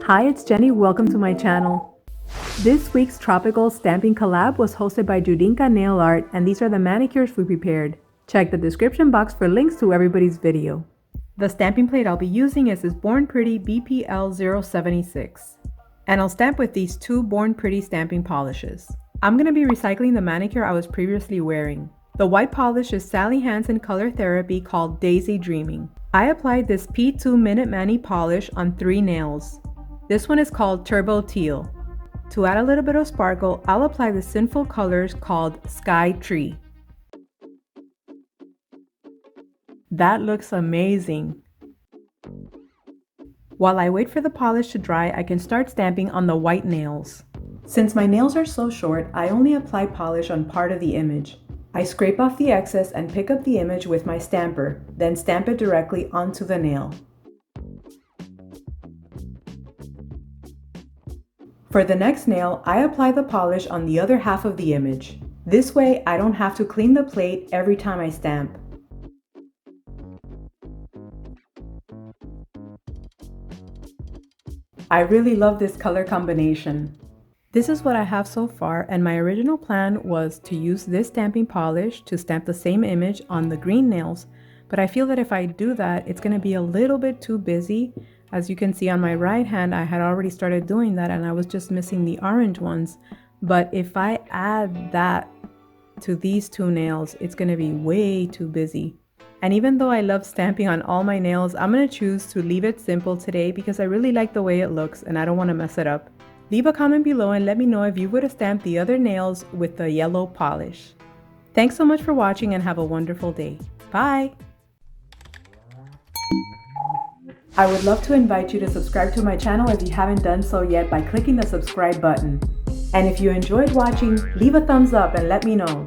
Hi, it's Jenny. Welcome to my channel. This week's tropical stamping collab was hosted by Judinka Nail Art, and these are the manicures we prepared. Check the description box for links to everybody's video. The stamping plate I'll be using is this Born Pretty BPL 076. And I'll stamp with these two Born Pretty stamping polishes. I'm going to be recycling the manicure I was previously wearing. The white polish is Sally Hansen Color Therapy called Daisy Dreaming. I applied this P2 Minute Mani polish on 3 nails. This one is called Turbo Teal. To add a little bit of sparkle, I'll apply the Sinful colors called Sky Tree. That looks amazing. While I wait for the polish to dry, I can start stamping on the white nails. Since my nails are so short, I only apply polish on part of the image. I scrape off the excess and pick up the image with my stamper, then stamp it directly onto the nail. For the next nail, I apply the polish on the other half of the image. This way, I don't have to clean the plate every time I stamp. I really love this color combination. This is what I have so far, and my original plan was to use this stamping polish to stamp the same image on the green nails, but I feel that if I do that, it's going to be a little bit too busy. As you can see on my right hand, I had already started doing that and I was just missing the orange ones. But if I add that to these two nails, it's going to be way too busy. And even though I love stamping on all my nails, I'm going to choose to leave it simple today because I really like the way it looks and I don't want to mess it up. Leave a comment below and let me know if you would have stamped the other nails with the yellow polish. Thanks so much for watching and have a wonderful day. Bye! I would love to invite you to subscribe to my channel if you haven't done so yet by clicking the subscribe button. And if you enjoyed watching, leave a thumbs up and let me know.